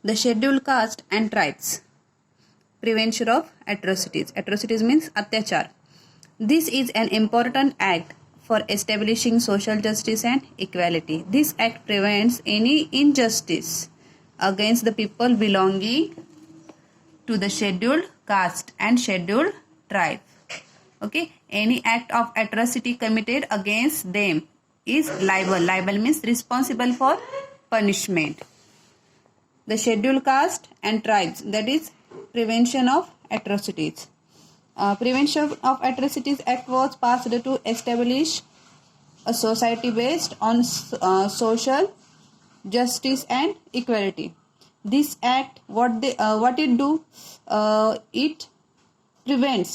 The scheduled caste and tribes. Prevention of atrocities. Atrocities means atyachar. This is an important act for establishing social justice and equality. This act prevents any injustice against the people belonging to the scheduled caste and scheduled tribe. Okay, any act of atrocity committed against them is liable. Liable means responsible for punishment. The scheduled caste and tribes, that is prevention of atrocities. Prevention of Atrocities Act was passed to establish a society based on social justice and equality. This act, what it do?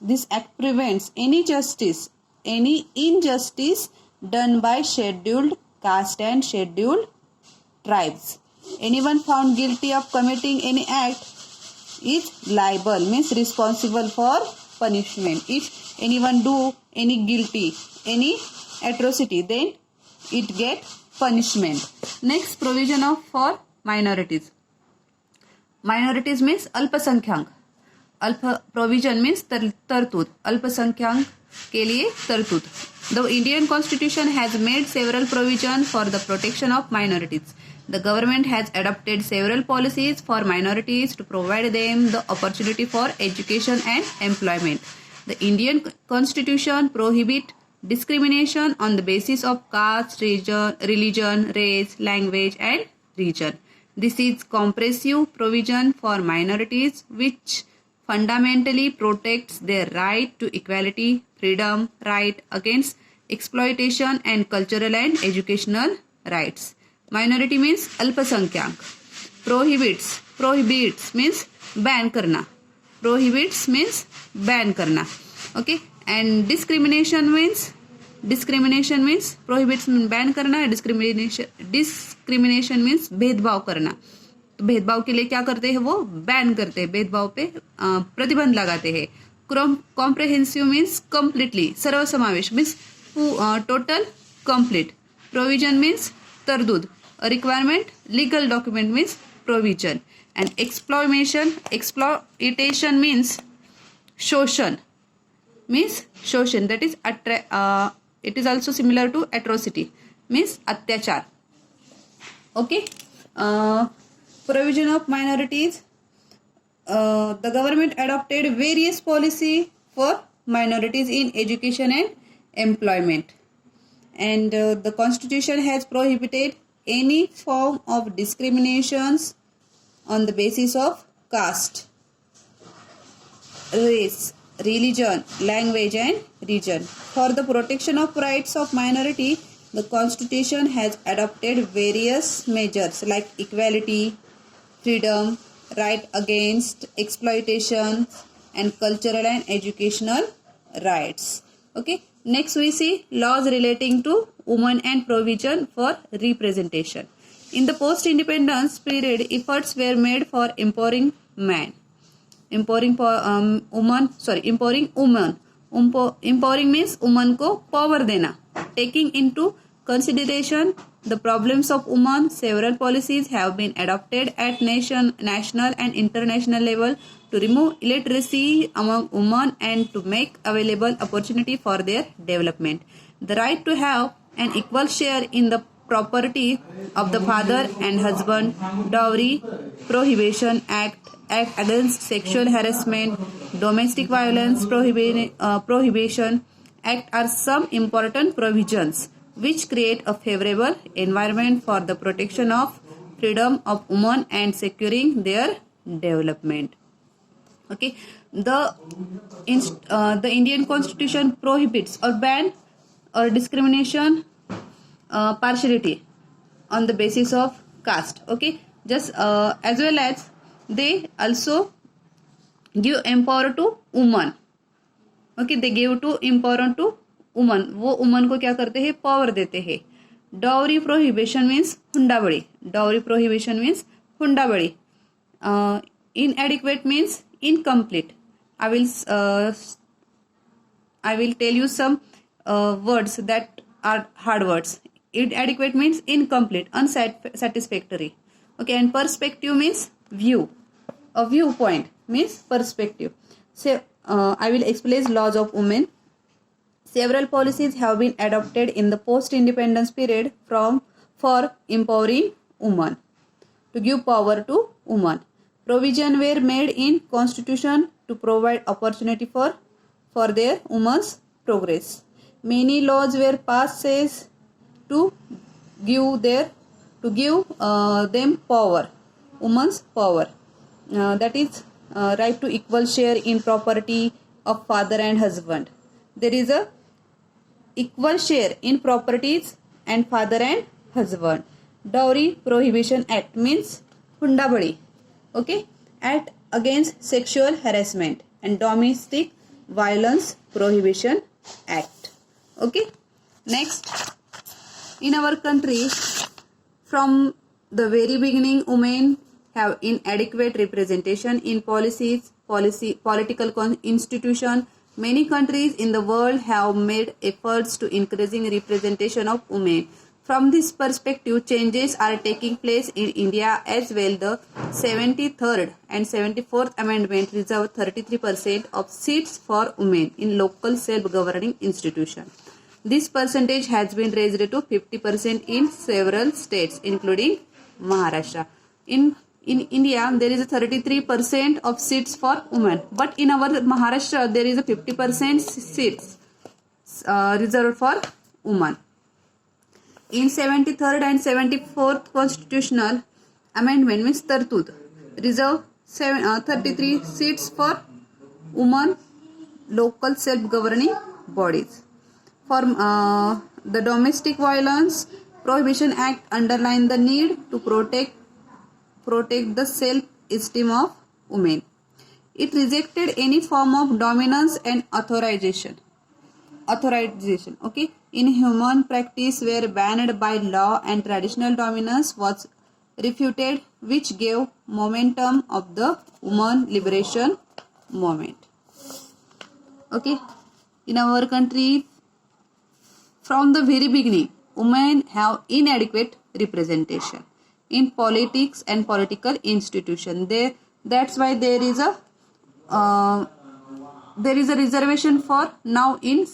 This act prevents any injustice done by scheduled caste and scheduled tribes. Anyone found guilty of committing any act is liable, means responsible for punishment. If anyone do any guilty, any atrocity, then it get punishment. Next, provision of for minorities. Minorities means अल्पसंख्याक. Provision means तरतूद. अल्पसंख्याक के लिए तरतूद. The Indian Constitution has made several provisions for the protection of minorities. The government has adopted several policies for minorities to provide them the opportunity for education and employment. The Indian Constitution prohibits discrimination on the basis of caste, religion, race, language, and region. This is comprehensive provision for minorities which fundamentally protects their right to equality, freedom, right against exploitation, and cultural and educational rights. Minority means अल्पसंख्याक. Prohibits means ban करना. Prohibits means ban करना. Okay, and discrimination means prohibits means ban करना. Discrimination means भेदभाव करना. तो भेदभाव के लिए क्या करते हैं? वो बैन करते हैं, भेदभाव पे प्रतिबंध लगाते हैं. कॉम्प्रहेंसिव मीन्स कम्प्लीटली, सर्वसमावेश means total complete. Provision means तरदूद. Requirement legal document means provision. And exploitation means शोषण. That is it is also similar to atrocity, means अत्याचार. Okay. Provision of minorities. The government adopted various policy for minorities in education and employment, and the constitution has prohibited any form of discriminations on the basis of caste, race, religion, language, and region. For the protection of rights of minority, the constitution has adopted various measures like equality, freedom, right against exploitation, and cultural and educational rights. Okay. Next we see laws relating to women and provision for representation. In the post-independence period, efforts were made for empowering women. Empowering women. Empowering means women को power देना. Taking into consideration the problems of women, several policies have been adopted at national and international level to remove illiteracy among women and to make available opportunity for their development. The right to have an equal share in the property of the father and husband, Dowry Prohibition Act against sexual harassment, domestic violence prohibition act are some important provisions which create a favorable environment for the protection of freedom of women and securing their development. Okay, the Indian Constitution prohibits or ban or discrimination, partiality on the basis of caste. Okay, just as well as they also give empower to women. Okay, they give to empower to women. वो women को क्या करते हैं? Power देते हैं. Dowry prohibition means हुंडाबड़ी. Dowry prohibition means हुंडाबड़ी. Inadequate means incomplete. I will tell you some words that are hard words. Inadequate means incomplete, unsatisfactory. Okay, and perspective means view. A viewpoint means perspective. So, I will explain laws of women. Several policies have been adopted in the post-independence period for empowering women, to give power to women. Provision were made in constitution to provide opportunity for their women's progress. Many laws were passed says to give them power, women's power. That is right to equal share in property of father and husband. There is a equal share in properties and father and husband. Dowry Prohibition Act means hundabadi. Okay, Act against sexual harassment and domestic violence prohibition act. Okay, next, in our country, from the very beginning, women have inadequate representation in political institution. Many countries in the world have made efforts to increasing representation of women. From this perspective, changes are taking place in India as well. The 73rd and 74th Amendment reserve 33% of seats for women in local self-governing institutions. This percentage has been raised to 50% in several states, including Maharashtra. In India, there is a 33% of seats for women, but in our Maharashtra, there is a 50% seats reserved for women. In 73rd and 74th Constitutional Amendment means Tartud, reserve 33 seats for women local self-governing bodies. For the Domestic Violence Prohibition Act underlined the need to protect the self-esteem of women. It rejected any form of dominance and authorization. Okay, in human practice were banned by law and traditional dominance was refuted, which gave momentum of the women liberation movement. Okay, in our country, from the very beginning, women have inadequate representation in politics and political institutions. That's why there is a reservation for now in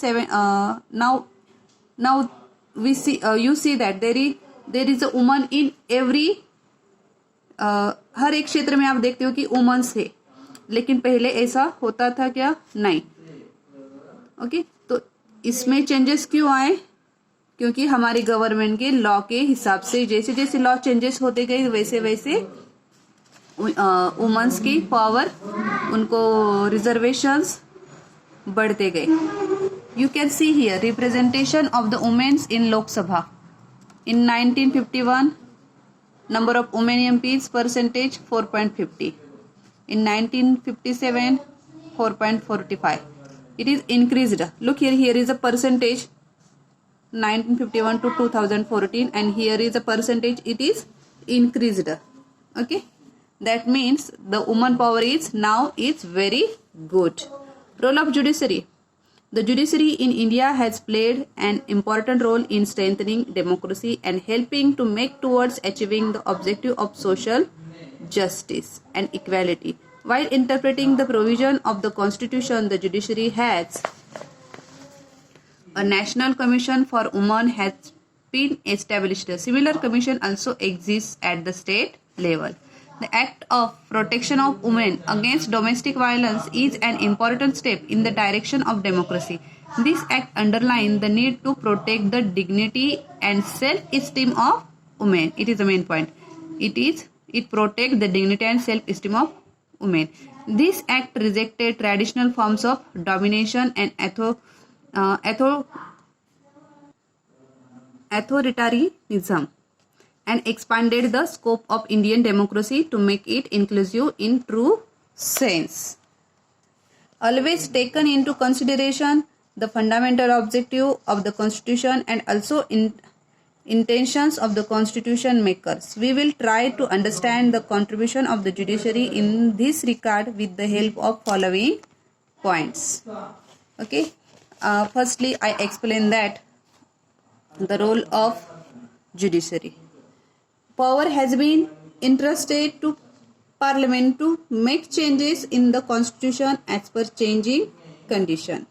now we see you see that there is a woman in every हर एक क्षेत्र में आप देखते हो कि women's है, लेकिन पहले ऐसा होता था क्या? नहीं. ओके, तो इसमें चेंजेस क्यों आए? क्योंकि हमारी गवर्नमेंट के लॉ के हिसाब से जैसे जैसे लॉ चेंजेस होते गए वैसे वैसे वुमेन्स की पावर, उनको रिजर्वेशंस बढ़ते गए. You can see here representation of the women's in Lok Sabha. In 1951, number of women MPs percentage 4.50. In 1957, 4.45. It is increased. Look here is a percentage 1951 to 2014, and here is a percentage, it is increased. Okay, that means the woman power is now very good. Role of judiciary. The judiciary in India has played an important role in strengthening democracy and helping to make towards achieving the objective of social justice and equality. While interpreting the provision of the Constitution, the judiciary has a National Commission for Women has been established. A similar commission also exists at the state level. The Act of Protection of Women Against Domestic Violence is an important step in the direction of democracy. This act underlines the need to protect the dignity and self-esteem of women. It is the main point. It protects the dignity and self-esteem of women. This act rejected traditional forms of domination and authoritarianism and expanded the scope of Indian democracy to make it inclusive in true sense. Always taken into consideration the fundamental objective of the Constitution and also intentions of the Constitution makers. We will try to understand the contribution of the judiciary in this regard with the help of following points. Okay. Firstly, I explain that the role of judiciary. Power has been entrusted to Parliament to make changes in the constitution as per changing condition.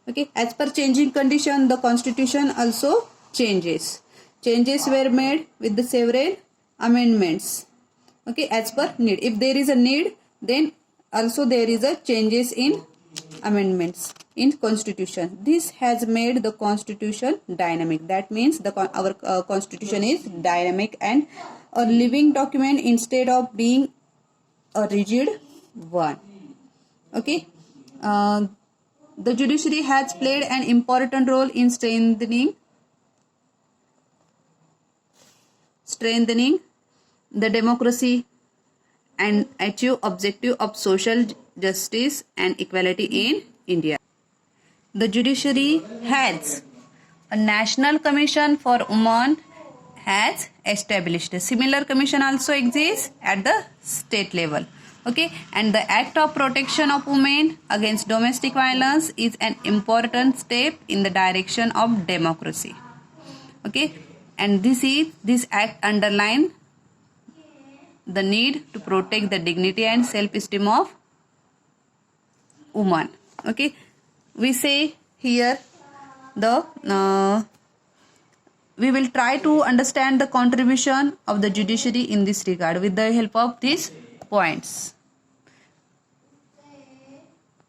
Okay, as per changing condition, the constitution also changes. Changes were made with the several amendments. Okay, as per need. If there is a need, then also there is a changes in amendments in constitution. This has made the constitution dynamic. That means our constitution is dynamic and a living document instead of being a rigid one. Okay, the judiciary has played an important role in strengthening the democracy and achieve objective of social justice and equality in India. The judiciary has a National Commission for Women has established. A similar commission also exists at the state level. Okay, and the Act of Protection of Women Against Domestic Violence is an important step in the direction of democracy. Okay, and this act underlines the need to protect the dignity and self-esteem of woman. Okay, we say here we will try to understand the contribution of the judiciary in this regard with the help of these points.